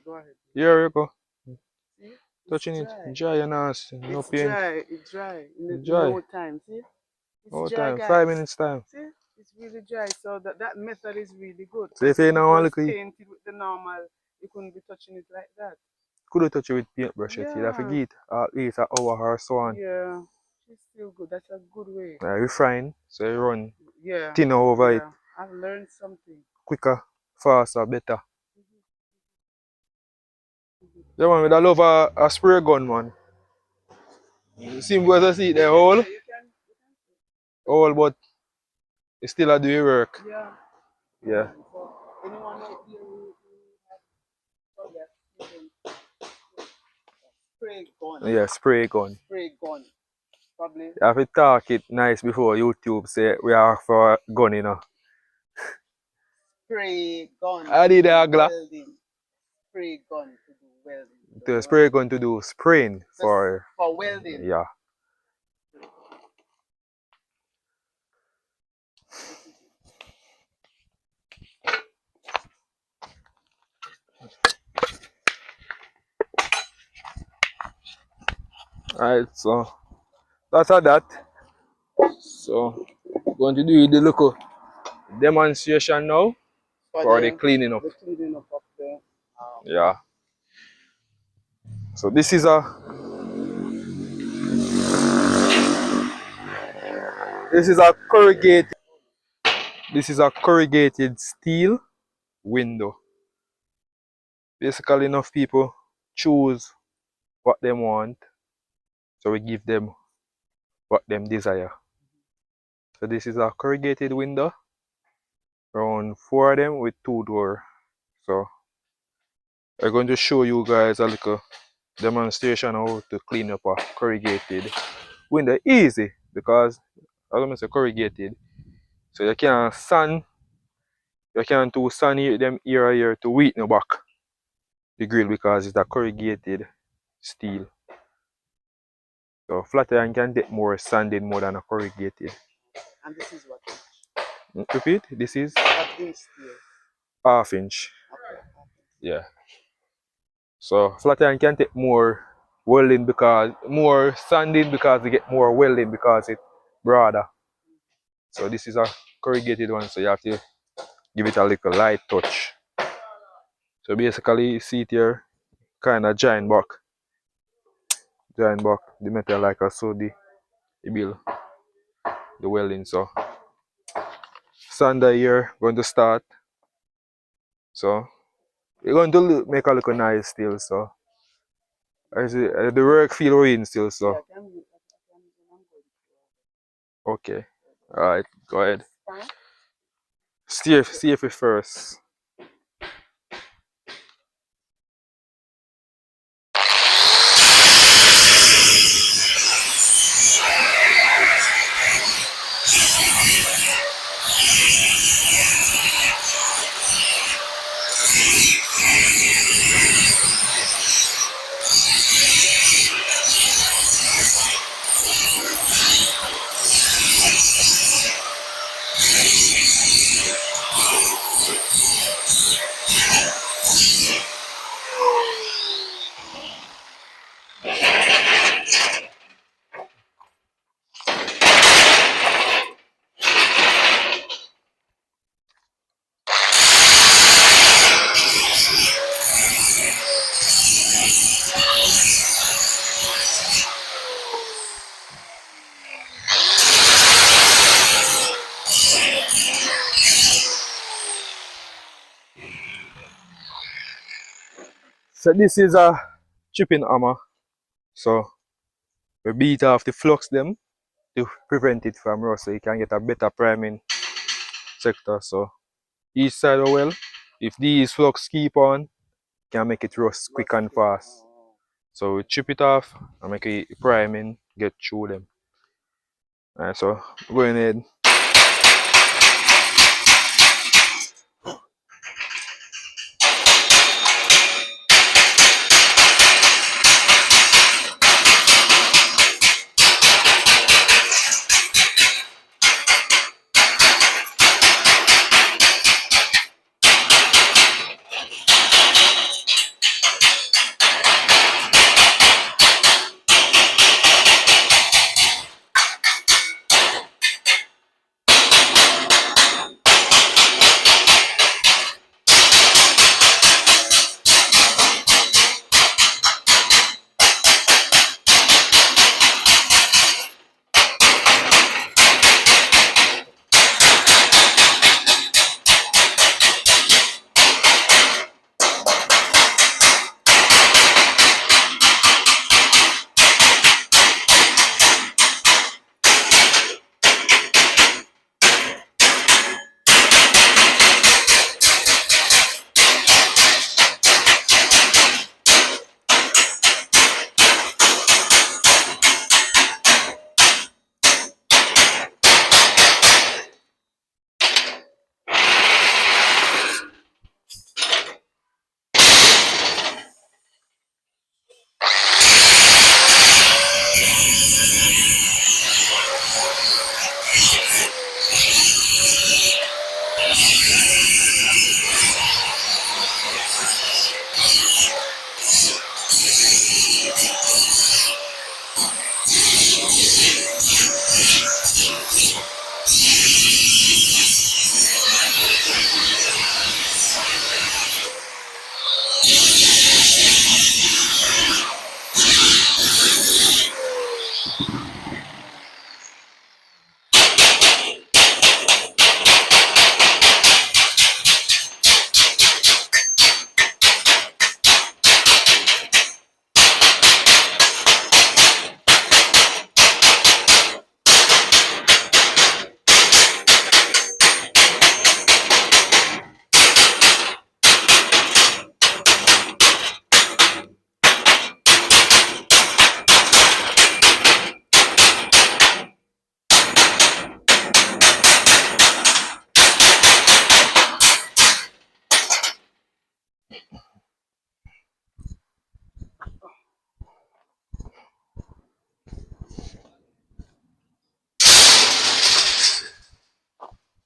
go ahead. Here you go. See? Touching It's it. Dry and nasty. No It's paint. dry. It's dry. Dry. No time. See? It's No dry, time. guys. 5 minutes time. See? It's really dry. So that method is really good. So if you now want to painted with the normal, you couldn't be touching it like that. Could you touch it with paintbrush? Yeah. You'd have to get at least an hour or so on. Yeah. It's still good. That's a good way. Refine. So you run Yeah. thinner over it. I've learned something. Quicker, faster, better. Yeah, man, I love a spray gun, man. You see what I see the hole? Hole, but it still a do your work. Yeah. Yeah. Anyone out there who spray gun? Yeah, spray gun. Spray gun. Probably. You have to talk it nice before YouTube say we are for a gun, you know. Spray gun. I did a welding. Spray gun to do welding. The spray gun to do spraying for welding. Yeah. Alright, so that's that. So going to do the local demonstration now for the cleaning up. The cleaning up there. Yeah. So this is a corrugated steel window. Basically enough people choose what they want, so we give them what them desire. So this is a corrugated window, around 4 of them with 2 doors. So I'm going to show you guys a little demonstration how to clean up a corrugated window. Easy, because as I say corrugated, so you can't too sand them here to weaken back the grill because it's a corrugated steel. So flat iron can take more sanding more than a corrugated. And this is what inch? Repeat, this is what inch steel? Half inch. Okay. Yeah. So flat iron can take more welding because more sanding because they get more welding because it's broader. So this is a corrugated one, so you have to give it a little light touch. So basically you see it here, kinda join back the metal like a so the build the welding. So sander here going to start. So we're going to make a look nice still, so I see the work feel in still, so okay. Alright, go ahead. See if it first. So this is a chipping hammer. So we beat off the flux them to prevent it from rust, so you can get a better priming sector. So each side of well, if these flux keep on, can make it rust quick and fast. So we chip it off and make it priming, get through them. Alright, so going ahead.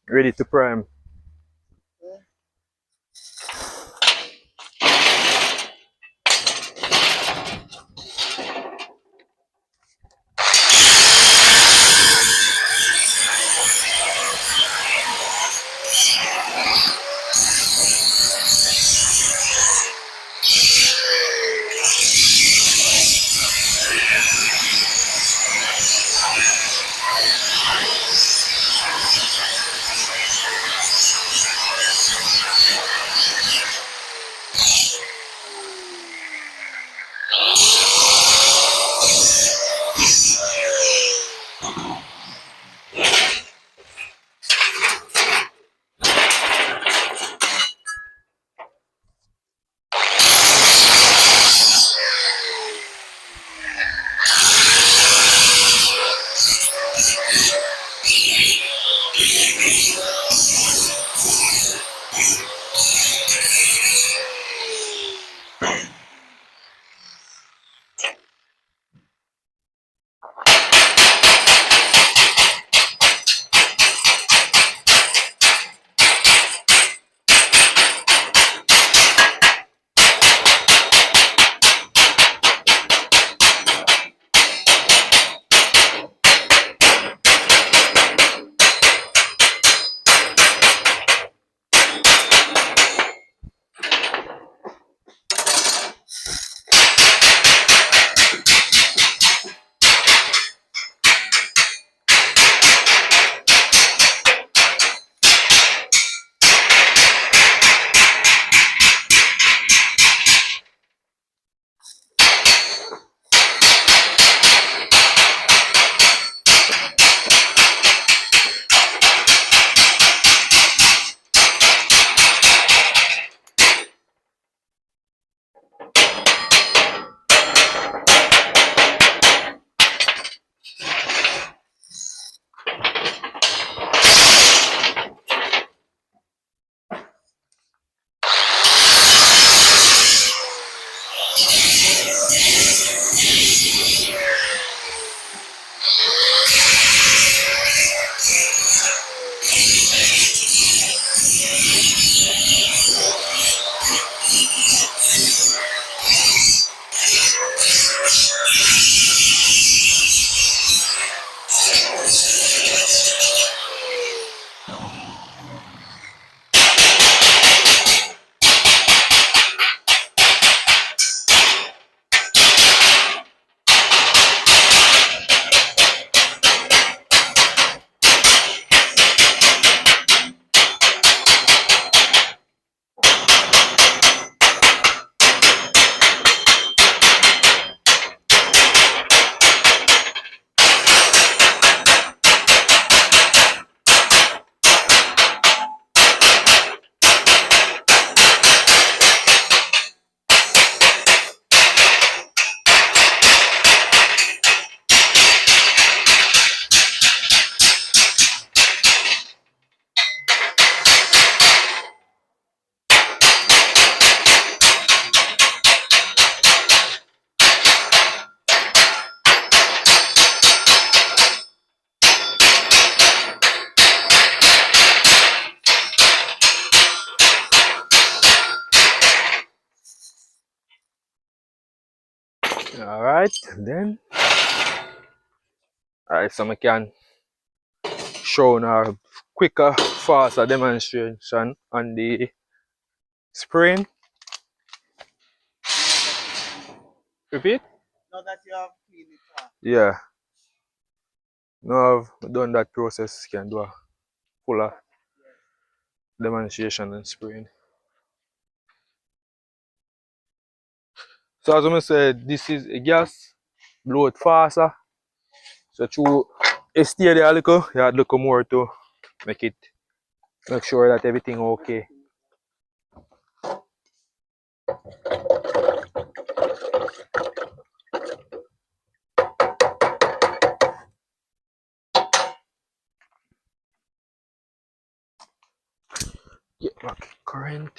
Ready to prime. Yeah. Alright, then. Alright, so I can show a quicker, faster demonstration on the spraying. Repeat? Now that you have cleaned it off. Yeah. Now I've done that process, can do a fuller Yes. demonstration and spraying. So as I said, this is a gas, blow it faster. So through a stay there a little, you have to look more to make sure that everything okay. Get back current.